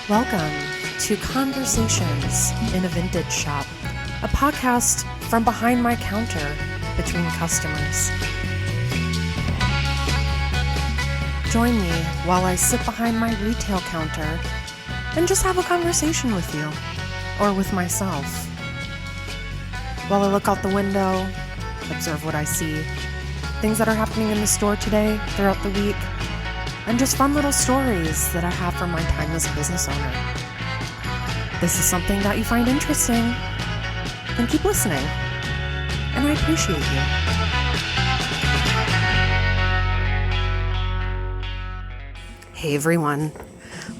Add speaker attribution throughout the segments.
Speaker 1: Welcome to Conversations in a Vintage Shop, a podcast from behind my counter between customers. Join me while I sit behind my retail counter and just have a conversation with you, or with myself. While I look out the window, observe what I see, things that are happening in the store today, throughout the week, and just fun little stories that I have from my time as a business owner. This is something that you find interesting, then keep listening, and I appreciate you. Hey everyone,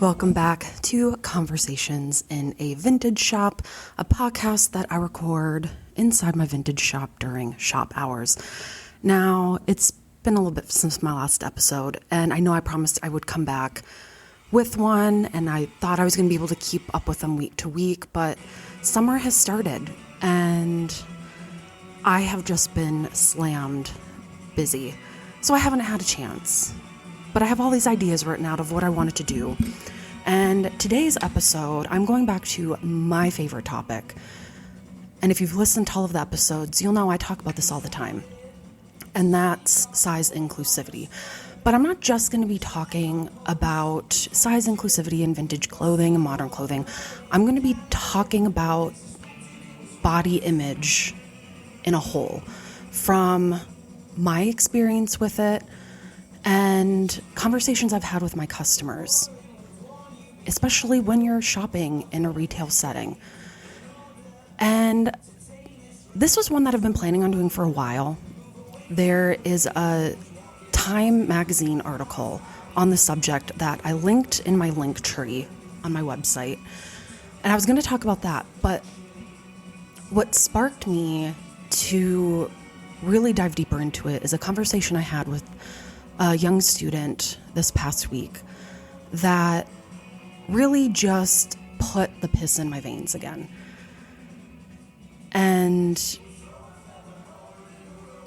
Speaker 1: welcome back to Conversations in a Vintage Shop, a podcast that I record inside my vintage shop during shop hours. Now, it's been a little bit since my last episode, and I know I promised I would come back with one, and I thought I was going to be able to keep up with them week to week, but summer has started, and I have just been slammed busy, so I haven't had a chance. But I have all these ideas written out of what I wanted to do, and today's episode, I'm going back to my favorite topic, and if you've listened to all of the episodes, you'll know I talk about this all the time. And that's size inclusivity. But I'm not just going to be talking about size inclusivity in vintage clothing and modern clothing. I'm going to be talking about body image in a whole, from my experience with it and conversations I've had with my customers, especially when you're shopping in a retail setting. And this was one that I've been planning on doing for a while. There is a Time magazine article on the subject that I linked in my link tree on my website, and I was going to talk about that, but what sparked me to really dive deeper into it is a conversation I had with a young student this past week that really just put the piss in my veins again. And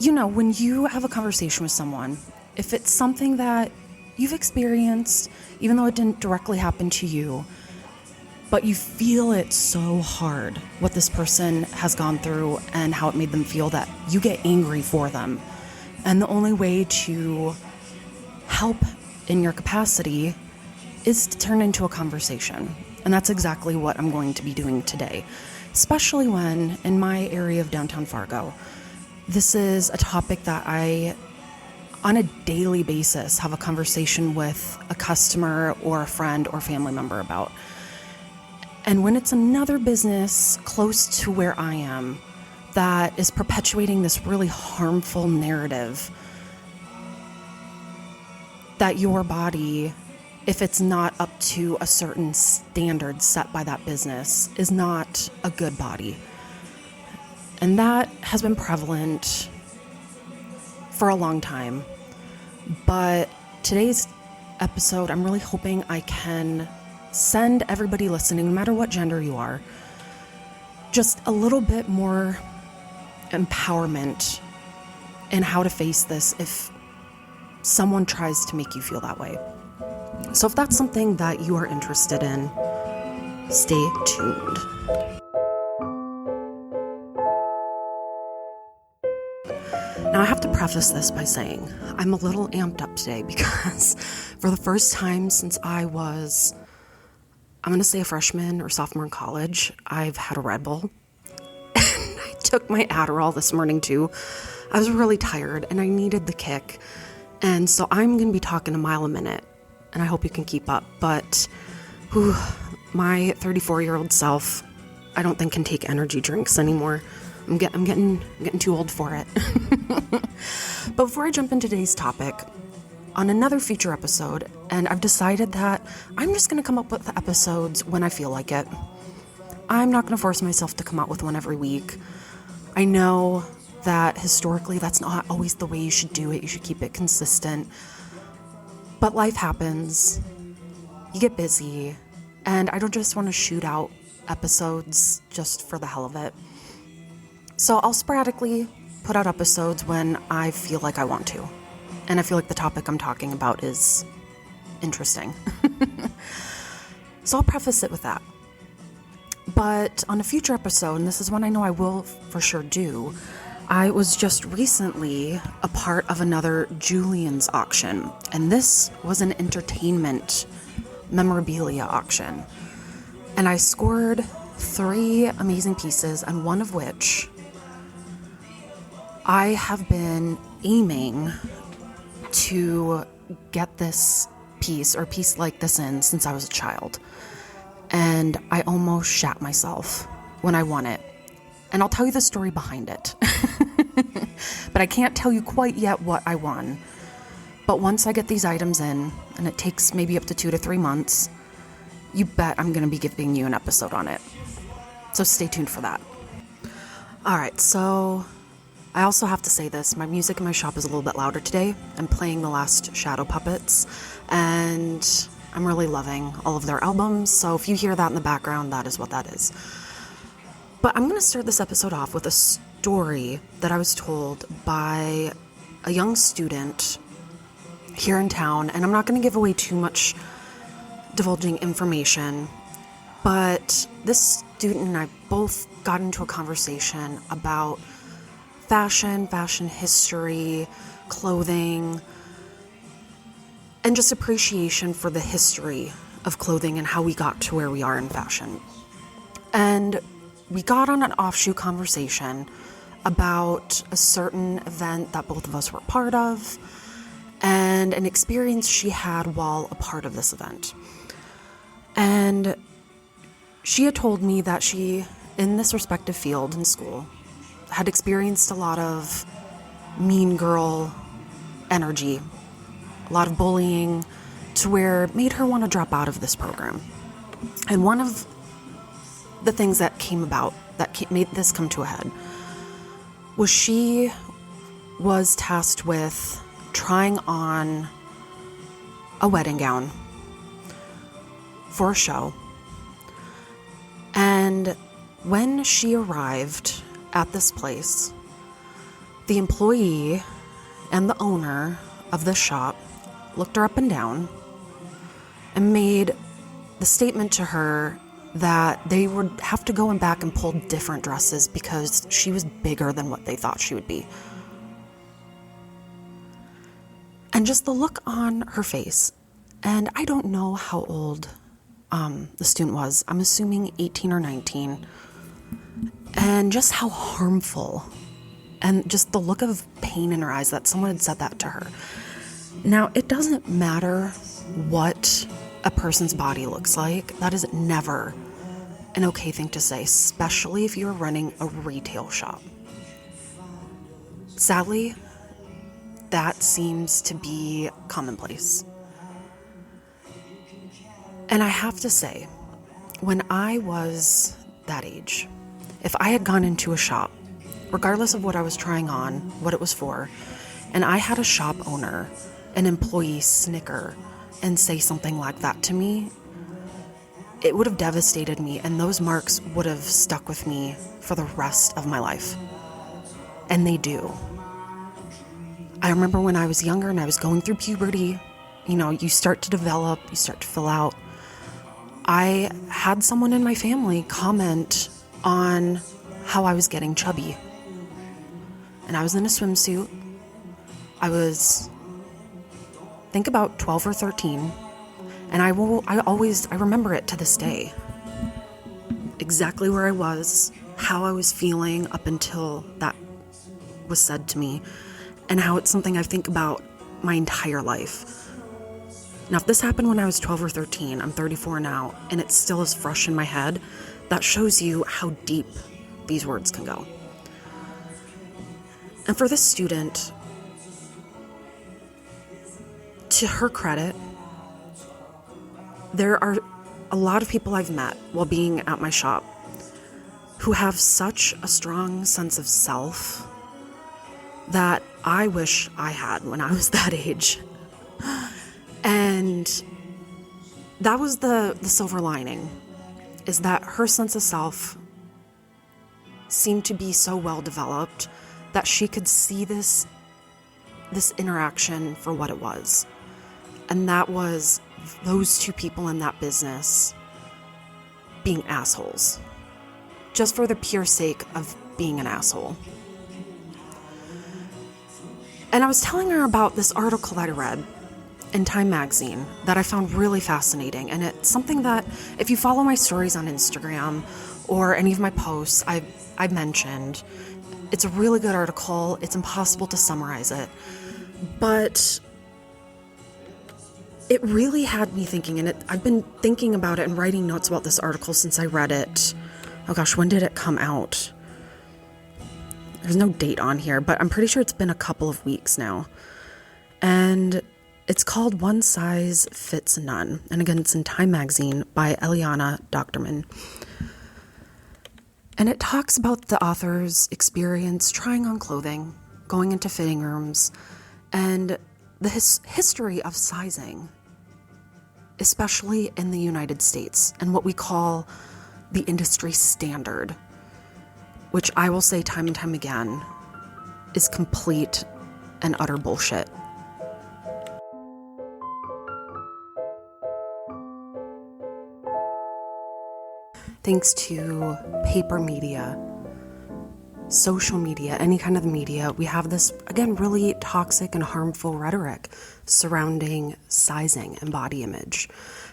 Speaker 1: you know, when you have a conversation with someone, if it's something that you've experienced, even though it didn't directly happen to you, but you feel it so hard, what this person has gone through and how it made them feel, that you get angry for them. And the only way to help in your capacity is to turn into a conversation. And that's exactly what I'm going to be doing today, especially when in my area of downtown Fargo, this is a topic that I, on a daily basis, have a conversation with a customer or a friend or family member about. And when it's another business close to where I am that is perpetuating this really harmful narrative that your body, if it's not up to a certain standard set by that business, is not a good body. And that has been prevalent for a long time. But today's episode, I'm really hoping I can send everybody listening, no matter what gender you are, just a little bit more empowerment in how to face this if someone tries to make you feel that way. So if that's something that you are interested in, stay tuned. Now, I have to preface this by saying I'm a little amped up today because for the first time since I'm going to say a freshman or sophomore in college, I've had a Red Bull. And I took my Adderall this morning too. I was really tired and I needed the kick. And so I'm going to be talking a mile a minute, and I hope you can keep up. But my 34-year-old self, I don't think can take energy drinks anymore. I'm getting too old for it. But before I jump into today's topic, on another future episode, and I've decided that I'm just going to come up with episodes when I feel like it. I'm not going to force myself to come out with one every week. I know that historically that's not always the way you should do it. You should keep it consistent. But life happens. You get busy. And I don't just want to shoot out episodes just for the hell of it. So I'll sporadically put out episodes when I feel like I want to. And I feel like the topic I'm talking about is interesting. So I'll preface it with that. But on a future episode, and this is one I know I will for sure do, I was just recently a part of another Julian's auction, and this was an entertainment memorabilia auction. And I scored 3 amazing pieces, and one of which I have been aiming to get this piece or piece like this in since I was a child. And I almost shat myself when I won it. And I'll tell you the story behind it. But I can't tell you quite yet what I won. But once I get these items in, and it takes maybe up to 2 to 3 months, you bet I'm going to be giving you an episode on it. So stay tuned for that. All right, so I also have to say this. My music in my shop is a little bit louder today. I'm playing the last Shadow Puppets, and I'm really loving all of their albums. So if you hear that in the background, that is what that is. But I'm going to start this episode off with a story that I was told by a young student here in town. And I'm not going to give away too much divulging information, but this student and I both got into a conversation about fashion history, clothing, and just appreciation for the history of clothing and how we got to where we are in fashion. And we got on an offshoot conversation about a certain event that both of us were part of and an experience she had while a part of this event. And she had told me that she, in this respective field in school, had experienced a lot of mean girl energy, a lot of bullying, to where it made her want to drop out of this program. And one of the things that came about, that made this come to a head, was she was tasked with trying on a wedding gown for a show. And when she arrived at this place, the employee and the owner of the shop looked her up and down and made the statement to her that they would have to go back and pull different dresses because she was bigger than what they thought she would be. And just the look on her face, and I don't know how old the student was. I'm assuming 18 or 19. And just how harmful, and just the look of pain in her eyes that someone had said that to her. Now, it doesn't matter what a person's body looks like. That is never an okay thing to say, especially if you're running a retail shop. Sadly, that seems to be commonplace. And I have to say, when I was that age, if I had gone into a shop, regardless of what I was trying on, what it was for, and I had a shop owner, an employee snicker and say something like that to me, it would have devastated me, and those marks would have stuck with me for the rest of my life. And they do. I remember when I was younger and I was going through puberty, you start to develop, you start to fill out. I had someone in my family comment on how I was getting chubby. And I was in a swimsuit. I was, think about 12 or 13. And I remember it to this day. Exactly where I was, how I was feeling up until that was said to me, and how it's something I think about my entire life. Now, if this happened when I was 12 or 13, I'm 34 now, and it still is fresh in my head, that shows you how deep these words can go. And for this student, to her credit, there are a lot of people I've met while being at my shop who have such a strong sense of self that I wish I had when I was that age. And that was the silver lining, is that her sense of self seemed to be so well developed that she could see this this interaction for what it was. And that was those two people in that business being assholes. Just for the pure sake of being an asshole. And I was telling her about this article that I read in Time magazine that I found really fascinating. And it's something that, if you follow my stories on Instagram or any of my posts, I've mentioned. It's a really good article. It's impossible to summarize it. But it really had me thinking, and I've been thinking about it and writing notes about this article since I read it. Oh gosh, when did it come out? There's no date on here, but I'm pretty sure it's been a couple of weeks now. And it's called One Size Fits None. And again, it's in Time magazine by Eliana Doctorman. And it talks about the author's experience trying on clothing, going into fitting rooms, and the history of sizing, especially in the United States, and what we call the industry standard, which I will say time and time again is complete and utter bullshit. Thanks to paper media, social media, any kind of media, we have this, again, really toxic and harmful rhetoric surrounding sizing and body image.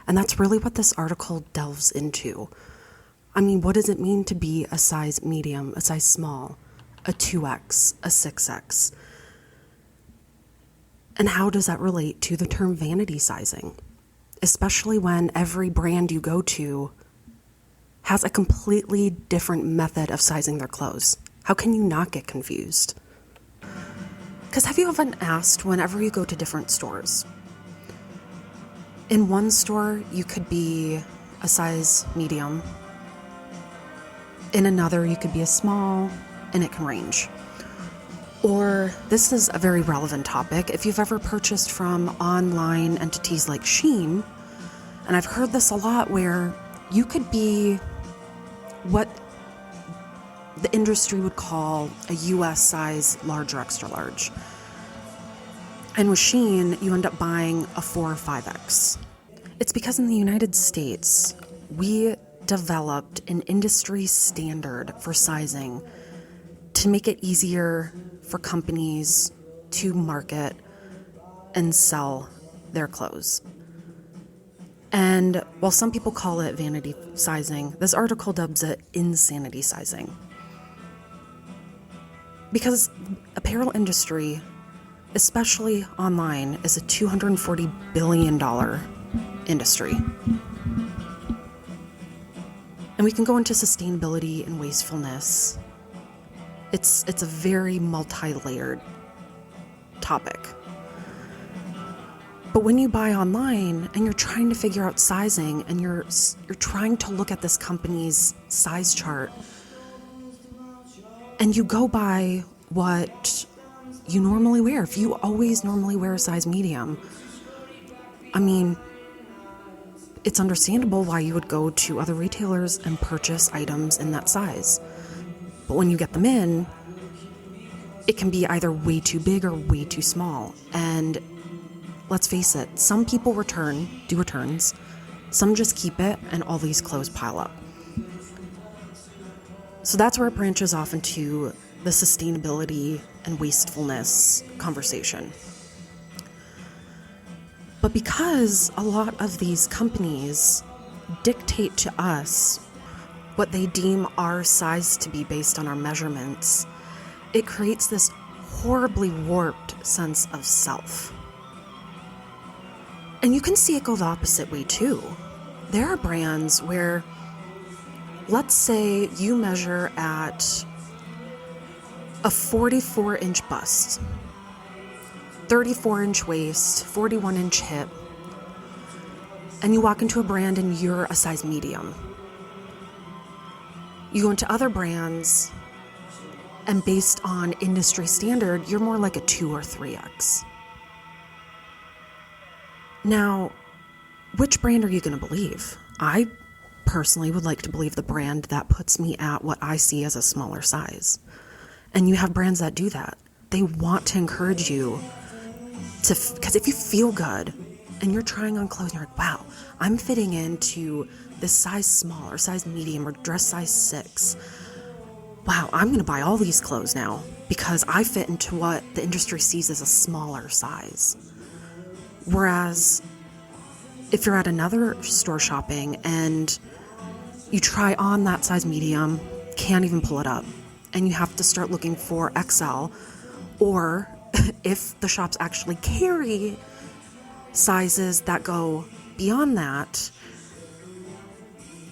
Speaker 1: And that's really what this article delves into. I mean, what does it mean to be a size medium, a size small, a 2X, a 6X? And how does that relate to the term vanity sizing? Especially when every brand you go to has a completely different method of sizing their clothes. How can you not get confused? Because have you ever asked, whenever you go to different stores, in one store you could be a size medium, in another you could be a small, and it can range. Or, this is a very relevant topic, if you've ever purchased from online entities like Shein, and I've heard this a lot, where you could be what the industry would call a US size large or extra large. And with Shein, you end up buying a 4 or 5X. It's because in the United States, we developed an industry standard for sizing to make it easier for companies to market and sell their clothes. And while some people call it vanity sizing, this article dubs it insanity sizing. Because apparel industry, especially online, is a $240 billion industry. And we can go into sustainability and wastefulness. It's a very multi-layered topic. But when you buy online and you're trying to figure out sizing and you're trying to look at this company's size chart, and you go by what you normally wear, if you always normally wear a size medium, I mean, it's understandable why you would go to other retailers and purchase items in that size. But when you get them in, it can be either way too big or way too small. And let's face it, some people do returns, some just keep it, and all these clothes pile up. So that's where it branches off into the sustainability and wastefulness conversation. But because a lot of these companies dictate to us what they deem our size to be based on our measurements, it creates this horribly warped sense of self. And you can see it go the opposite way too. There are brands where, let's say you measure at a 44-inch bust, 34-inch waist, 41-inch hip, and you walk into a brand and you're a size medium. You go into other brands, and based on industry standard, you're more like a 2 or 3X. Now, which brand are you going to believe? I personally would like to believe the brand that puts me at what I see as a smaller size. And you have brands that do that. They want to encourage you because if you feel good and you're trying on clothes, you're like, wow, I'm fitting into this size small or size medium or dress size 6. Wow, I'm going to buy all these clothes now because I fit into what the industry sees as a smaller size. Whereas if you're at another store shopping and you try on that size medium, can't even pull it up, and you have to start looking for XL, or if the shops actually carry sizes that go beyond that,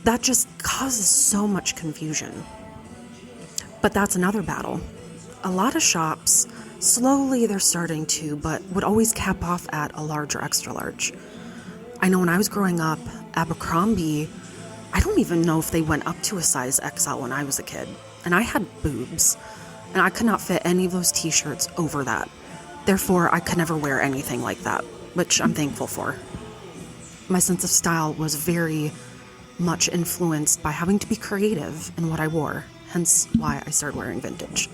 Speaker 1: that just causes so much confusion. But that's another battle. A lot of shops, slowly they're starting to, but would always cap off at a large or extra large. I know when I was growing up, Abercrombie, I don't even know if they went up to a size XL when I was a kid. And I had boobs, and I could not fit any of those t-shirts over that. Therefore, I could never wear anything like that, which I'm thankful for. My sense of style was very much influenced by having to be creative in what I wore, hence why I started wearing vintage.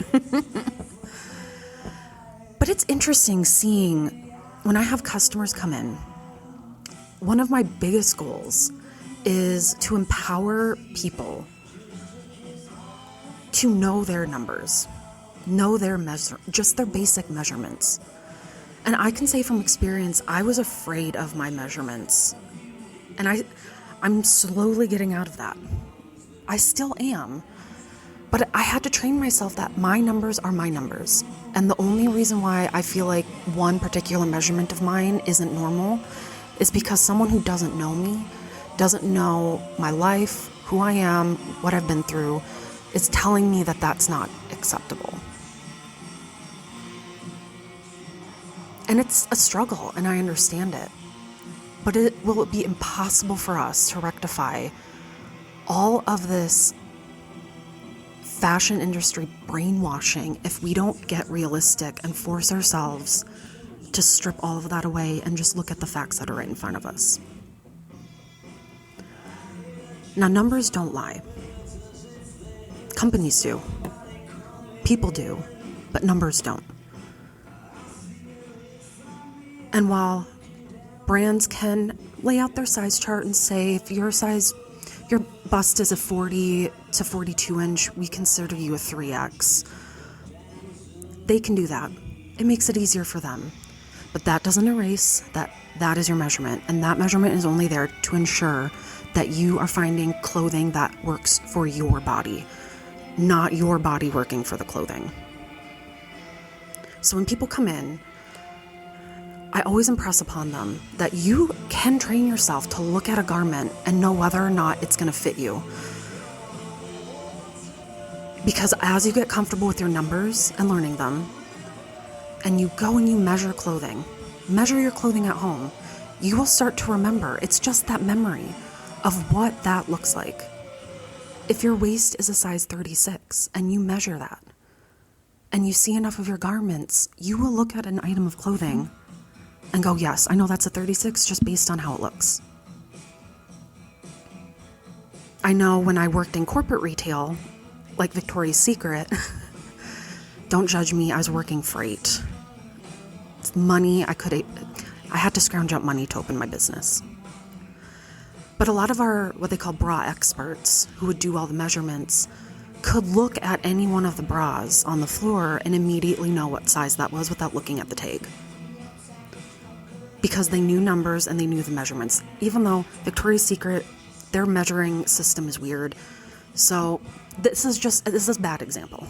Speaker 1: But it's interesting seeing when I have customers come in, one of my biggest goals is to empower people to know their numbers, know their just their basic measurements. And I can say from experience, I was afraid of my measurements. And I'm slowly getting out of that. I still am. But I had to train myself that my numbers are my numbers. And the only reason why I feel like one particular measurement of mine isn't normal is because someone who doesn't know me, doesn't know my life, who I am, what I've been through, is telling me that that's not acceptable. And it's a struggle, and I understand it. But will it be impossible for us to rectify all of this fashion industry brainwashing if we don't get realistic and force ourselves to strip all of that away and just look at the facts that are right in front of us? Now, numbers don't lie. Companies do. People do. But numbers don't. And while brands can lay out their size chart and say, if your bust is a 40 to 42 inch, we consider you a 3X. They can do that. It makes it easier for them. But that doesn't erase that is your measurement. And that measurement is only there to ensure that you are finding clothing that works for your body, not your body working for the clothing. So when people come in, I always impress upon them that you can train yourself to look at a garment and know whether or not it's going to fit you. Because as you get comfortable with your numbers and learning them, and you go and you measure your clothing at home, you will start to remember. It's just that memory of what that looks like. If your waist is a size 36 and you measure that, and you see enough of your garments, you will look at an item of clothing and go, yes, I know that's a 36 just based on how it looks. I know when I worked in corporate retail, like Victoria's Secret, don't judge me, I was working freight. It's money, I had to scrounge up money to open my business. But a lot of our, what they call bra experts, who would do all the measurements, could look at any one of the bras on the floor and immediately know what size that was without looking at the tag. Because they knew numbers and they knew the measurements. Even though Victoria's Secret, their measuring system is weird. So this is a bad example.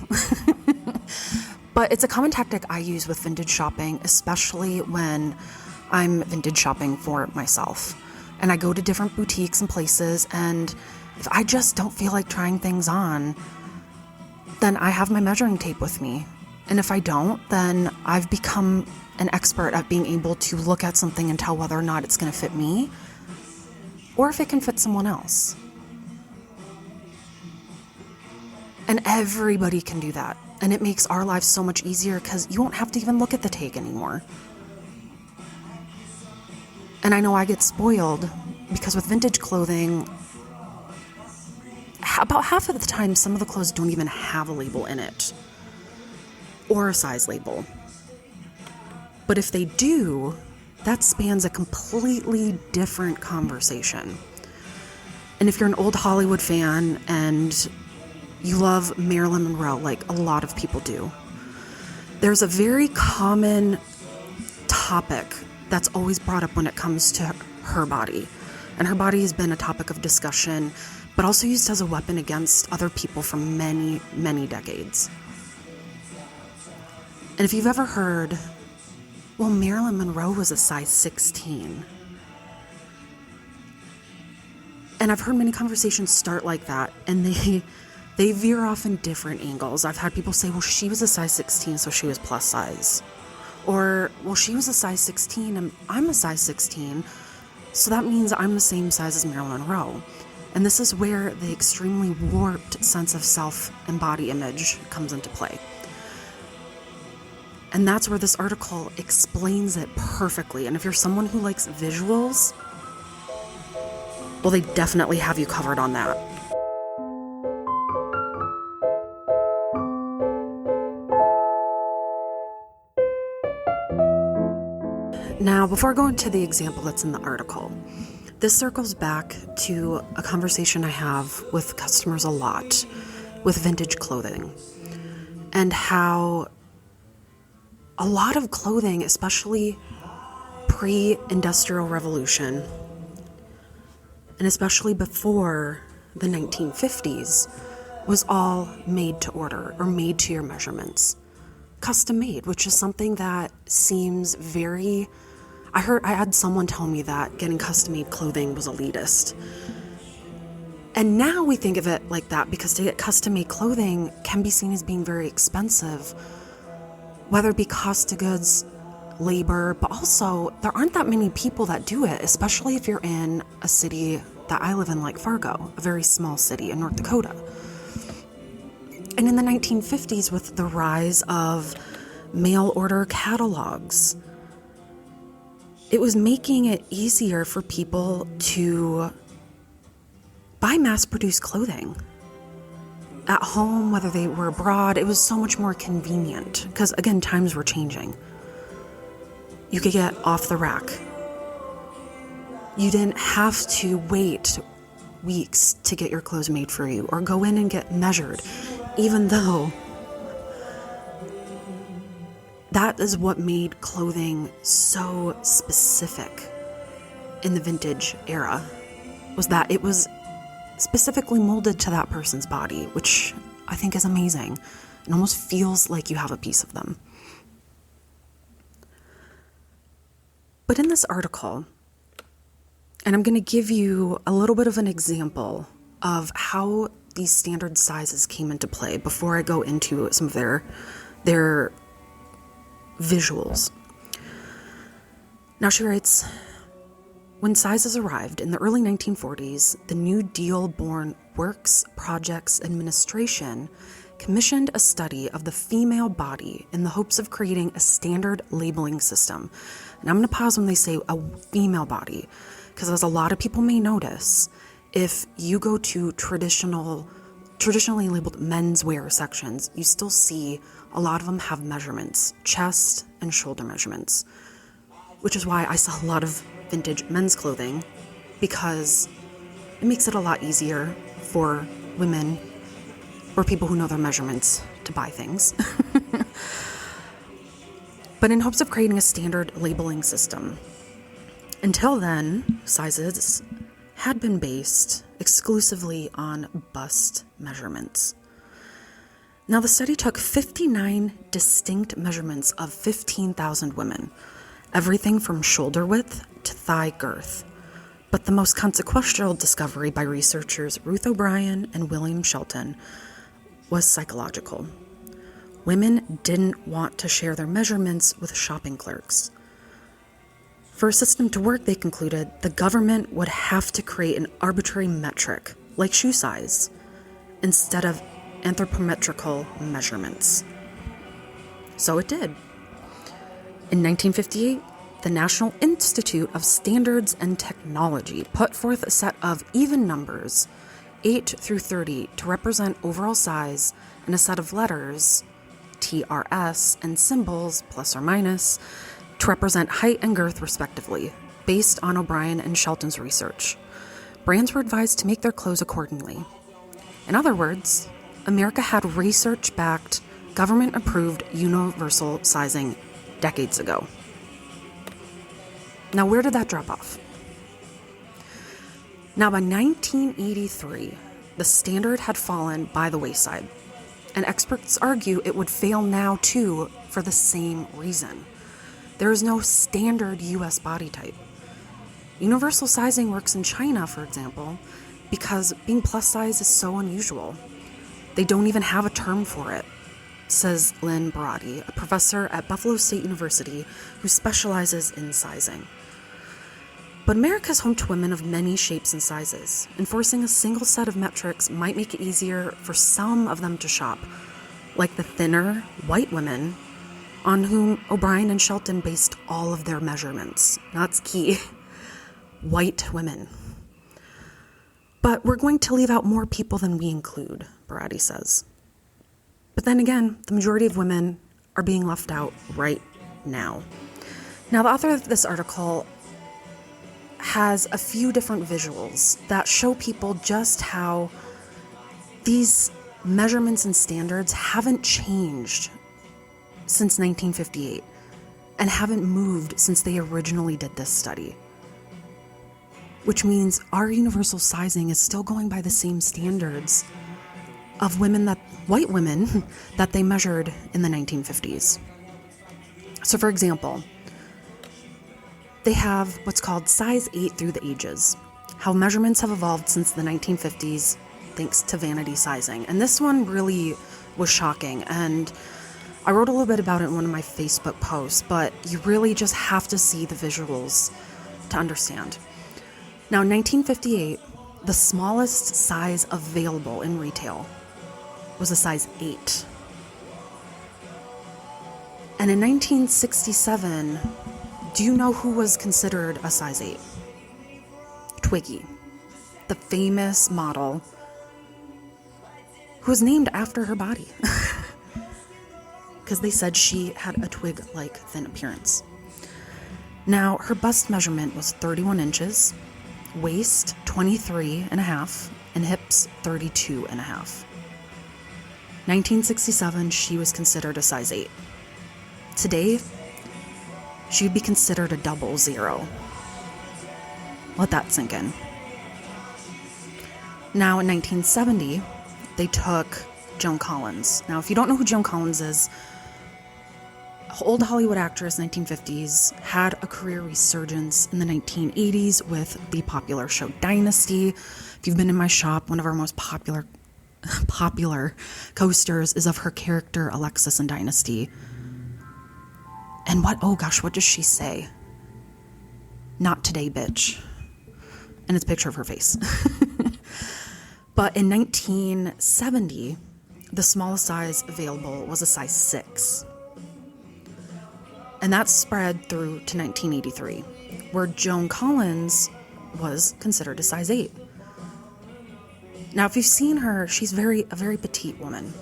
Speaker 1: But it's a common tactic I use with vintage shopping, especially when I'm vintage shopping for myself. And I go to different boutiques and places, and if I just don't feel like trying things on, then I have my measuring tape with me. And if I don't, then I've become an expert at being able to look at something and tell whether or not it's going to fit me or if it can fit someone else. And everybody can do that. And it makes our lives so much easier because you won't have to even look at the tag anymore. And I know I get spoiled because with vintage clothing, about half of the time, some of the clothes don't even have a label in it or a size label. But if they do, that spans a completely different conversation. And if you're an old Hollywood fan and you love Marilyn Monroe, like a lot of people do, there's a very common topic that's always brought up when it comes to her body. And her body has been a topic of discussion, but also used as a weapon against other people for many, many decades. And if you've ever heard, well, Marilyn Monroe was a size 16. And I've heard many conversations start like that, and they veer off in different angles. I've had people say, well, she was a size 16, so she was plus size. Or, well, she was a size 16, and I'm a size 16, so that means I'm the same size as Marilyn Monroe. And this is where the extremely warped sense of self and body image comes into play. And that's where this article explains it perfectly. And if you're someone who likes visuals, well, they definitely have you covered on that. Now, before I go into the example that's in the article, this circles back to a conversation I have with customers a lot with vintage clothing, and how a lot of clothing, especially pre-industrial revolution, and especially before the 1950s, was all made to order or made to your measurements. Custom made, which is something that seems very... I had someone tell me that getting custom made clothing was elitist. And now we think of it like that because to get custom made clothing can be seen as being very expensive, whether it be cost of goods, labor, but also there aren't that many people that do it, especially if you're in a city that I live in, like Fargo, a very small city in North Dakota. And in the 1950s, with the rise of mail order catalogs, it was making it easier for people to buy mass-produced clothing. At home, whether they were abroad, it was so much more convenient because, again, times were changing. You could get off the rack. You didn't have to wait weeks to get your clothes made for you or go in and get measured, even though that is what made clothing so specific in the vintage era, was that it was specifically molded to that person's body, which I think is amazing. It almost feels like you have a piece of them. But in this article, and I'm going to give you a little bit of an example of how these standard sizes came into play before I go into some of their visuals. Now she writes, when sizes arrived in the early 1940s, the New Deal-born Works Projects Administration commissioned a study of the female body in the hopes of creating a standard labeling system. And I'm going to pause when they say a female body, because as a lot of people may notice, if you go to traditionally labeled menswear sections, you still see a lot of them have measurements, chest and shoulder measurements, which is why I sell a lot of vintage men's clothing, because it makes it a lot easier for women or people who know their measurements to buy things. But in hopes of creating a standard labeling system. Until then, sizes had been based exclusively on bust measurements. Now, the study took 59 distinct measurements of 15,000 women, everything from shoulder width to thigh girth. But the most consequential discovery by researchers Ruth O'Brien and William Shelton was psychological. Women didn't want to share their measurements with shopping clerks. For a system to work, they concluded, the government would have to create an arbitrary metric, like shoe size, instead of anthropometrical measurements. So it did. In 1958, the National Institute of Standards and Technology put forth a set of even numbers, 8 through 30, to represent overall size, and a set of letters, TRS, and symbols, plus or minus, to represent height and girth respectively, based on O'Brien and Shelton's research. Brands were advised to make their clothes accordingly. In other words, America had research-backed, government-approved universal sizing decades ago. Now, where did that drop off? Now, by 1983, the standard had fallen by the wayside, and experts argue it would fail now too for the same reason. There is no standard U.S. body type. Universal sizing works in China, for example, because being plus size is so unusual. They don't even have a term for it, says Lynn Barati, a professor at Buffalo State University who specializes in sizing. But America is home to women of many shapes and sizes. Enforcing a single set of metrics might make it easier for some of them to shop, like the thinner, white women on whom O'Brien and Shelton based all of their measurements. That's key. White women. But we're going to leave out more people than we include, Barati says. But then again, the majority of women are being left out right now. Now, the author of this article has a few different visuals that show people just how these measurements and standards haven't changed since 1958 and haven't moved since they originally did this study. Which means our universal sizing is still going by the same standards of white women that they measured in the 1950s. So for example, they have what's called size 8 through the ages, how measurements have evolved since the 1950s thanks to vanity sizing. And this one really was shocking, and I wrote a little bit about it in one of my Facebook posts, but you really just have to see the visuals to understand. Now, in 1958, the smallest size available in retail was a size 8. And in 1967, do you know who was considered a size 8? Twiggy, the famous model who was named after her body because they said she had a twig-like thin appearance. Now, her bust measurement was 31 inches, waist 23 and a half, and hips 32 and a half. 1967, she was considered a size 8. Today, she would be considered a 00. Let that sink in. Now, in 1970, they took Joan Collins. Now, if you don't know who Joan Collins is, old Hollywood actress, 1950s, had a career resurgence in the 1980s with the popular show Dynasty. If you've been in my shop, one of our most popular coasters is of her character Alexis in Dynasty. And what does she say? Not today, bitch. And it's a picture of her face. But in 1970, the smallest size available was a size 6. And that spread through to 1983, where Joan Collins was considered a size 8. Now, if you've seen her, she's a very petite woman.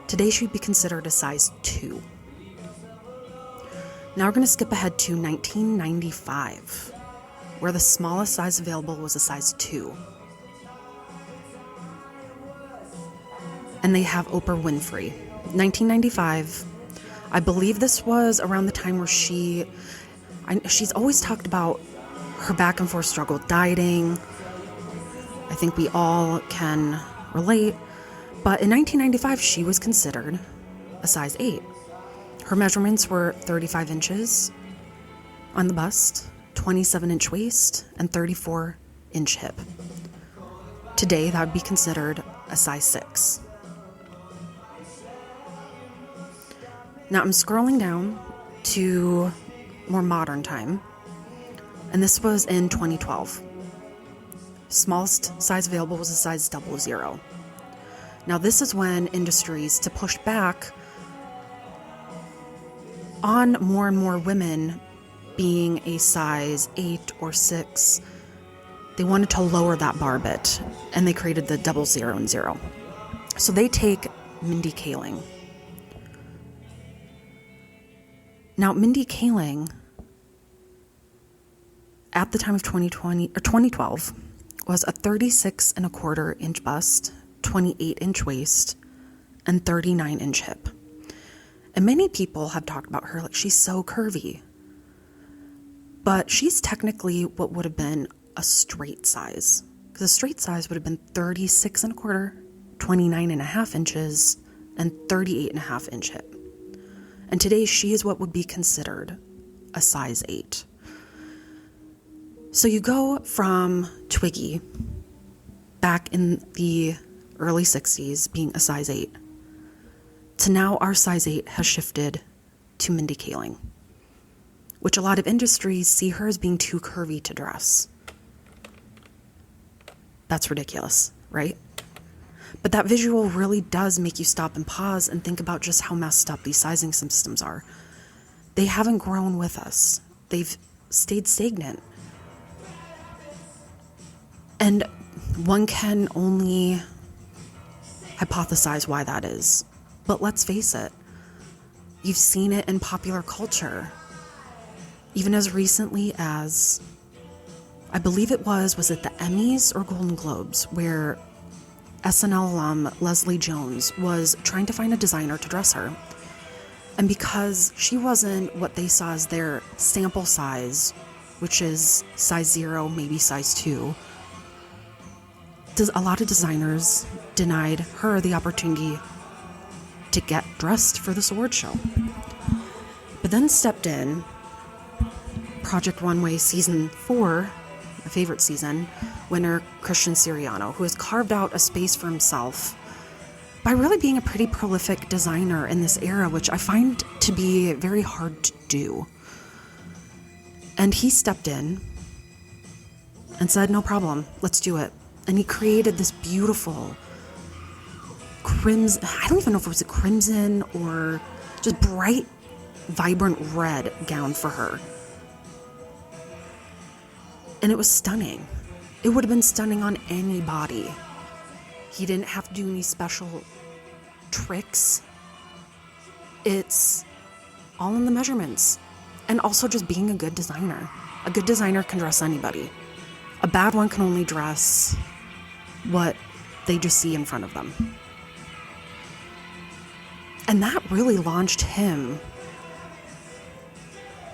Speaker 1: Today, she'd be considered a size 2. Now we're going to skip ahead to 1995, where the smallest size available was a size 2. And they have Oprah Winfrey. 1995, I believe this was around the time where she's always talked about her back and forth struggle with dieting. I think we all can relate. But in 1995, she was considered a size 8. Her measurements were 35 inches on the bust, 27-inch waist, and 34-inch hip. Today, that would be considered a size 6. Now, I'm scrolling down to more modern time, and this was in 2012. Smallest size available was a size 00. Now, this is when industries, to push back on more and more women being a size 8 or 6, they wanted to lower that bar a bit, and they created the 00 and 0. So they take Mindy Kaling. Now, Mindy Kaling, at the time of 2012, was a 36.25-inch bust, 28-inch waist, and 39-inch hip. And many people have talked about her like she's so curvy. But she's technically what would have been a straight size. Because a straight size would have been 36.25, 29.5 inches, and 38.5-inch hip. And today she is what would be considered a size 8. So you go from Twiggy back in the early 60s being a size 8 to now our size 8 has shifted to Mindy Kaling, which a lot of industries see her as being too curvy to dress. That's ridiculous, right? But that visual really does make you stop and pause and think about just how messed up these sizing systems are. They haven't grown with us. They've stayed stagnant. And one can only hypothesize why that is. But let's face it, you've seen it in popular culture. Even as recently as, I believe was it the Emmys or Golden Globes, where SNL alum Leslie Jones was trying to find a designer to dress her. And because she wasn't what they saw as their sample size, which is size 0, maybe size 2, a lot of designers denied her the opportunity to get dressed for this award show. But then stepped in Project Runway Season 4, my favorite season, winner Christian Siriano, who has carved out a space for himself by really being a pretty prolific designer in this era, which I find to be very hard to do. And he stepped in and said, no problem, let's do it. And he created this beautiful crimson, I don't even know if it was a crimson or just bright, vibrant red gown for her. And it was stunning. It would have been stunning on any body. He didn't have to do any special tricks. It's all in the measurements. And also just being a good designer. A good designer can dress anybody. A bad one can only dress what they just see in front of them. And that really launched him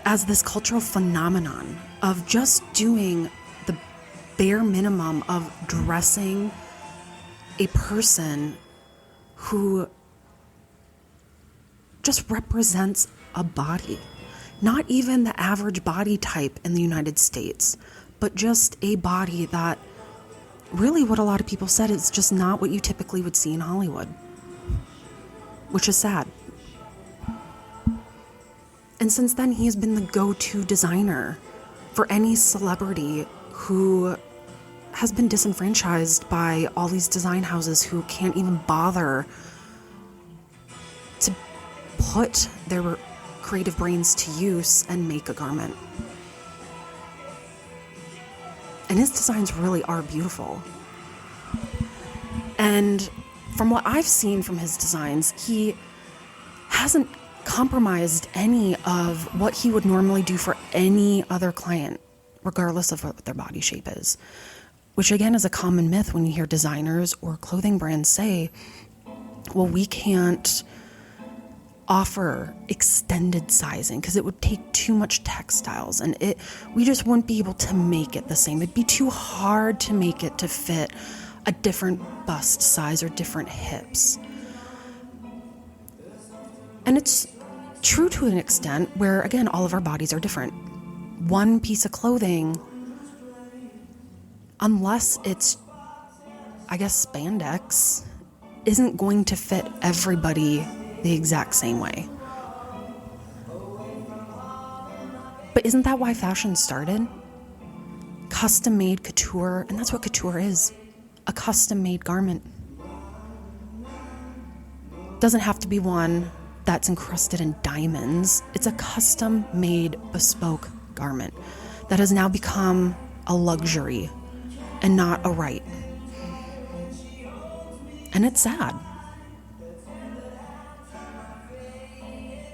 Speaker 1: as this cultural phenomenon of just doing the bare minimum of dressing a person who just represents a body. Not even the average body type in the United States, but just a body that really what a lot of people said is just not what you typically would see in Hollywood, which is sad. And since then, he has been the go-to designer for any celebrity who has been disenfranchised by all these design houses who can't even bother to put their creative brains to use and make a garment. And his designs really are beautiful. And from what I've seen from his designs, he hasn't compromised any of what he would normally do for any other client, regardless of what their body shape is. Which again is a common myth when you hear designers or clothing brands say, well, we can't offer extended sizing because it would take too much textiles and we just wouldn't be able to make it the same. It'd be too hard to make it to fit a different bust size or different hips. And it's true to an extent where, again, all of our bodies are different. One piece of clothing, unless it's, I guess, spandex, isn't going to fit everybody the exact same way. But isn't that why fashion started? Custom-made couture, and that's what couture is, a custom-made garment. Doesn't have to be one that's encrusted in diamonds. It's a custom-made, bespoke garment that has now become a luxury and not a right. And it's sad.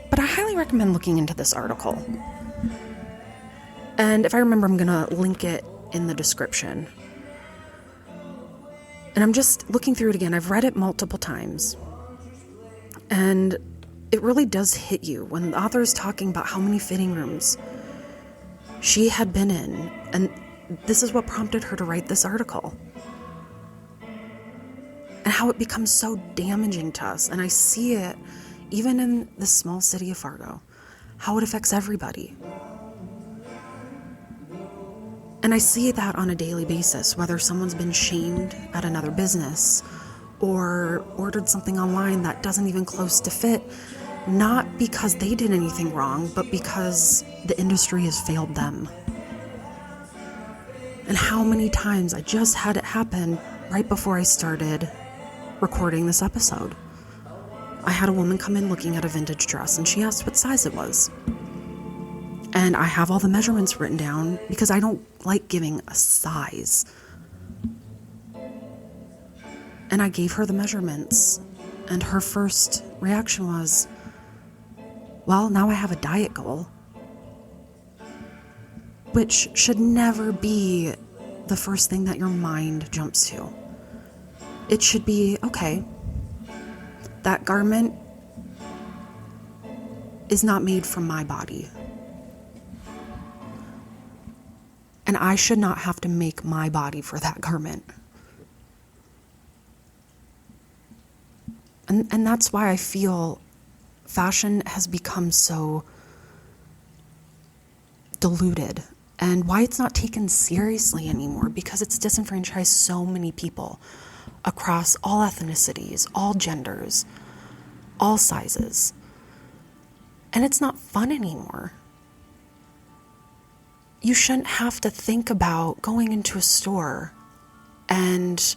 Speaker 1: But I highly recommend looking into this article. And if I remember, I'm going to link it in the description. And I'm just looking through it again. I've read it multiple times. And it really does hit you when the author is talking about how many fitting rooms she had been in. And this is what prompted her to write this article. And how it becomes so damaging to us. And I see it even in the small city of Fargo, how it affects everybody. And I see that on a daily basis, whether someone's been shamed at another business or ordered something online that doesn't even close to fit, not because they did anything wrong, but because the industry has failed them. And how many times I just had it happen right before I started recording this episode. I had a woman come in looking at a vintage dress, and she asked what size it was. And I have all the measurements written down because I don't like giving a size. And I gave her the measurements, and her first reaction was, well, now I have a diet goal. Which should never be the first thing that your mind jumps to. It should be, okay, that garment is not made from my body. And I should not have to make my body for that garment. And that's why I feel fashion has become so diluted, and why it's not taken seriously anymore, because it's disenfranchised so many people across all ethnicities, all genders, all sizes. And it's not fun anymore. You shouldn't have to think about going into a store and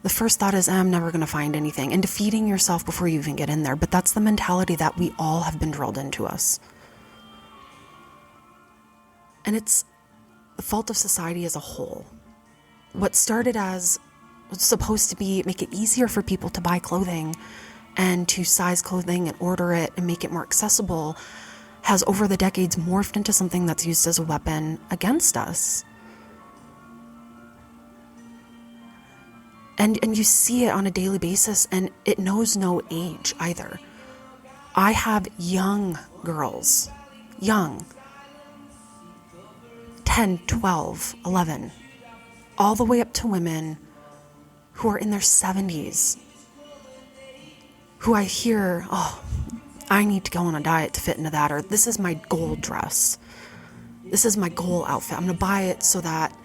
Speaker 1: the first thought is, I'm never going to find anything, and defeating yourself before you even get in there. But that's the mentality that we all have been drilled into us. And it's the fault of society as a whole. What started as was supposed to be make it easier for people to buy clothing and to size clothing and order it and make it more accessible has over the decades morphed into something that's used as a weapon against us. And you see it on a daily basis, and it knows no age either. I have young girls, young, 10, 12, 11, all the way up to women who are in their 70s, who I hear, oh, I need to go on a diet to fit into that, or this is my goal dress. This is my goal outfit. I'm going to buy it so that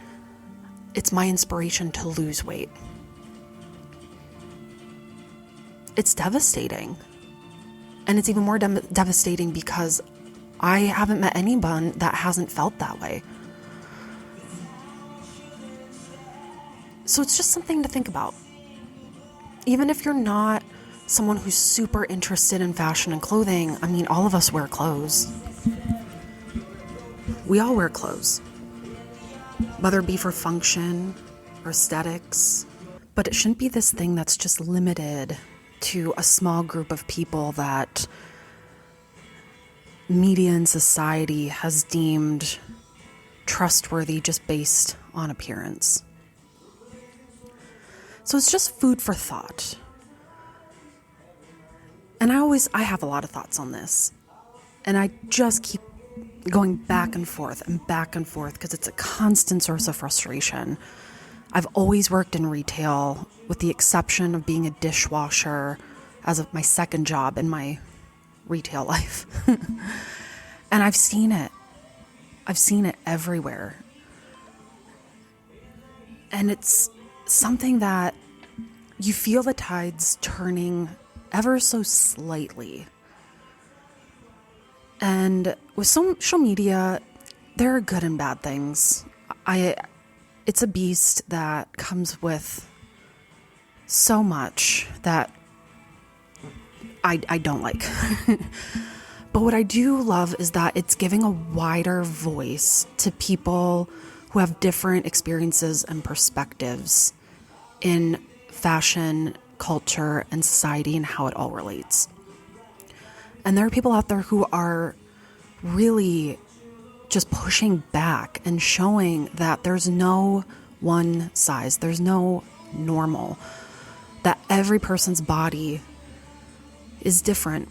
Speaker 1: it's my inspiration to lose weight. It's devastating. And it's even more devastating because I haven't met anyone that hasn't felt that way. So it's just something to think about. Even if you're not someone who's super interested in fashion and clothing, I mean, all of us wear clothes. We all wear clothes, whether it be for function or aesthetics. But it shouldn't be this thing that's just limited to a small group of people that media and society has deemed trustworthy just based on appearance. So it's just food for thought. And I have a lot of thoughts on this. And I just keep going back and forth because it's a constant source of frustration. I've always worked in retail, with the exception of being a dishwasher as of my second job in my retail life. And I've seen it. I've seen it everywhere. And it's something that you feel the tides turning ever so slightly. And with social media, there are good and bad things. It's a beast that comes with so much that I don't like. But what I do love is that it's giving a wider voice to people who have different experiences and perspectives in fashion, culture, and society, and how it all relates. And there are people out there who are really just pushing back and showing that there's no one size, there's no normal, that every person's body is different.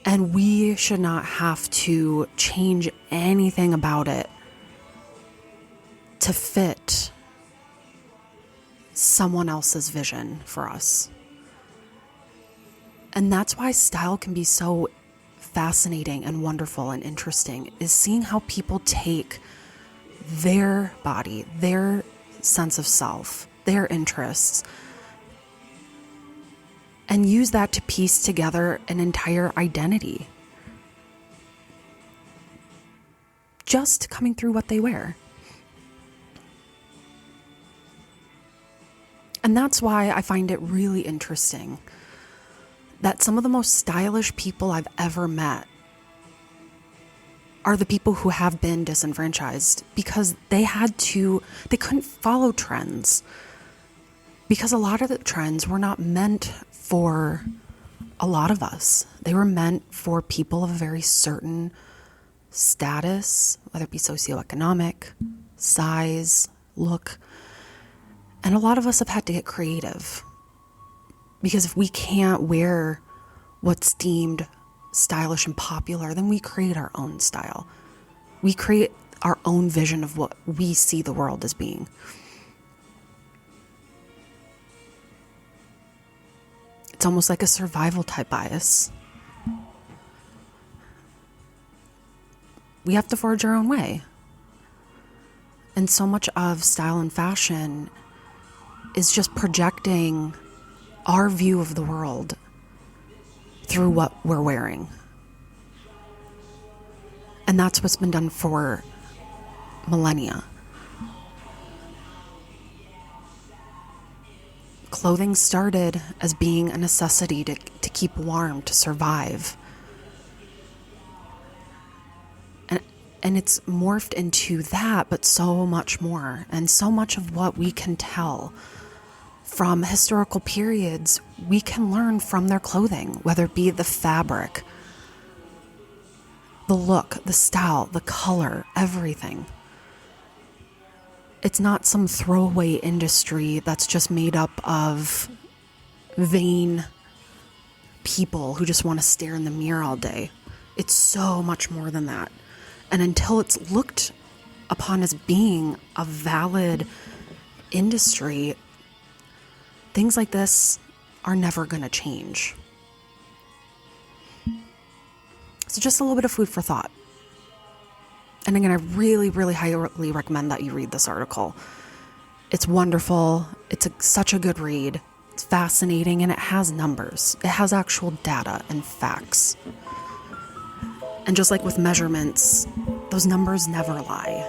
Speaker 1: And we should not have to change anything about it to fit someone else's vision for us. And that's why style can be so fascinating and wonderful and interesting, is seeing how people take their body, their sense of self, their interests, and use that to piece together an entire identity. Just coming through what they wear. And that's why I find it really interesting that some of the most stylish people I've ever met are the people who have been disenfranchised, because they couldn't follow trends. Because a lot of the trends were not meant for a lot of us. They were meant for people of a very certain status, whether it be socioeconomic, size, look. And a lot of us have had to get creative. Because if we can't wear what's deemed stylish and popular, then we create our own style. We create our own vision of what we see the world as being. It's almost like a survival type bias. We have to forge our own way. And so much of style and fashion is just projecting our view of the world through what we're wearing. And that's what's been done for millennia. Clothing started as being a necessity to keep warm, to survive. And it's morphed into that, but so much more. And so much of what we can tell from historical periods, we can learn from their clothing, whether it be the fabric, the look, the style, the color, everything. It's not some throwaway industry that's just made up of vain people who just want to stare in the mirror all day. It's so much more than that. And until it's looked upon as being a valid industry, things like this are never going to change. So just a little bit of food for thought. And again, I really, really highly recommend that you read this article. It's wonderful. It's such a good read. It's fascinating, and it has numbers. It has actual data and facts. And just like with measurements, those numbers never lie.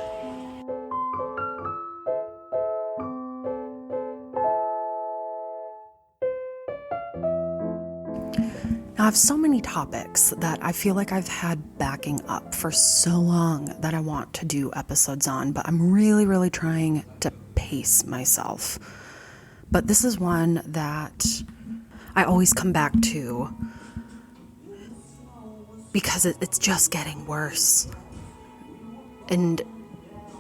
Speaker 1: Now, I have so many topics that I feel like I've had backing up for so long that I want to do episodes on, but I'm really, really trying to pace myself. But this is one that I always come back to because it's just getting worse. And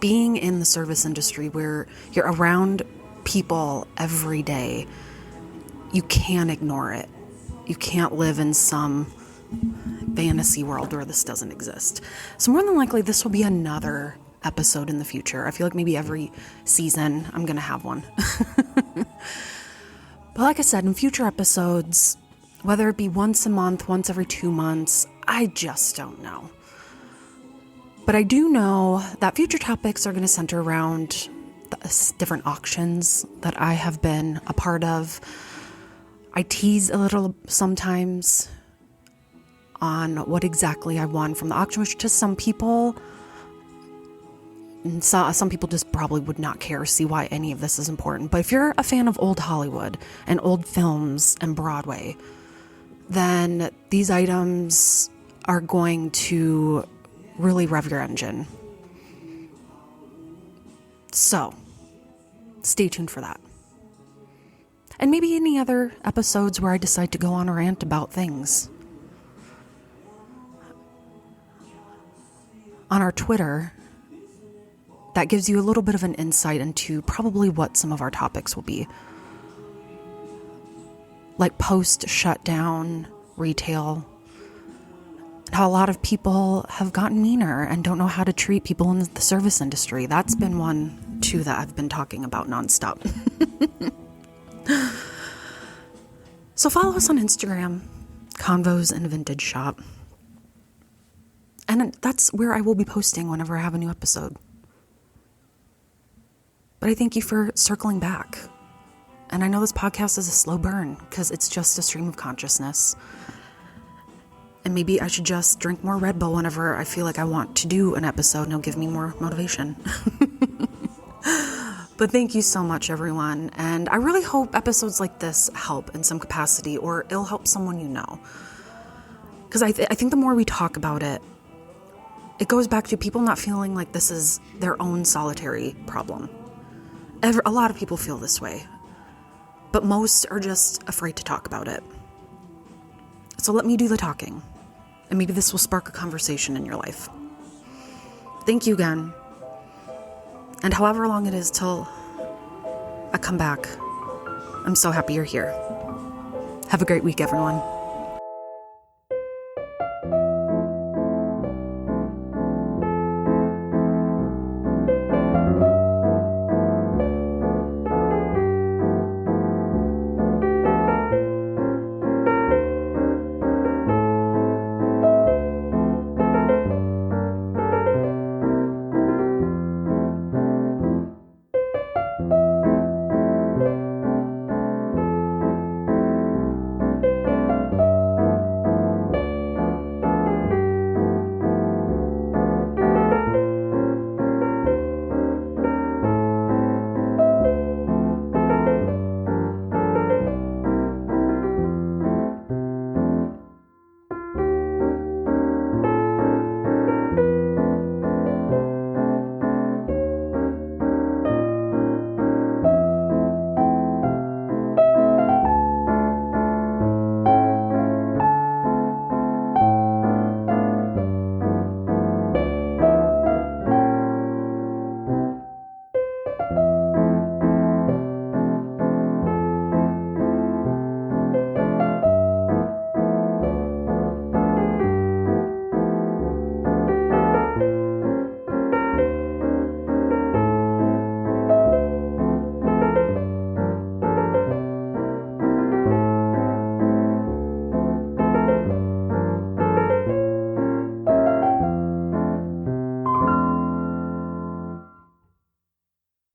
Speaker 1: being in the service industry where you're around people every day, you can't ignore it. You can't live in some fantasy world where this doesn't exist. So more than likely, this will be another episode in the future. I feel like maybe every season I'm going to have one. But like I said, in future episodes, whether it be once a month, once every 2 months, I just don't know. But I do know that future topics are going to center around the different auctions that I have been a part of. I tease a little sometimes on what exactly I won from the auction, which to some people, and some people just probably would not care or see why any of this is important. But if you're a fan of old Hollywood and old films and Broadway, then these items are going to really rev your engine. So, stay tuned for that. And maybe any other episodes where I decide to go on a rant about things. on our Twitter that gives you a little bit of an insight into probably what some of our topics will be. Like post-shutdown retail, how a lot of people have gotten meaner and don't know how to treat people in the service industry. That's been one, too, that I've been talking about nonstop. So follow us on Instagram, Convos in a Vintage Shop. And that's where I will be posting whenever I have a new episode. But I thank you for circling back. And I know this podcast is a slow burn because it's just a stream of consciousness. And maybe I should just drink more Red Bull whenever I feel like I want to do an episode and it'll give me more motivation. But thank you so much, everyone. And I really hope episodes like this help in some capacity, or it'll help someone you know. Because I think the more we talk about it, it goes back to people not feeling like this is their own solitary problem. A lot of people feel this way, but most are just afraid to talk about it. So let me do the talking, and maybe this will spark a conversation in your life. Thank you again. And however long it is till I come back, I'm so happy you're here. Have a great week, everyone.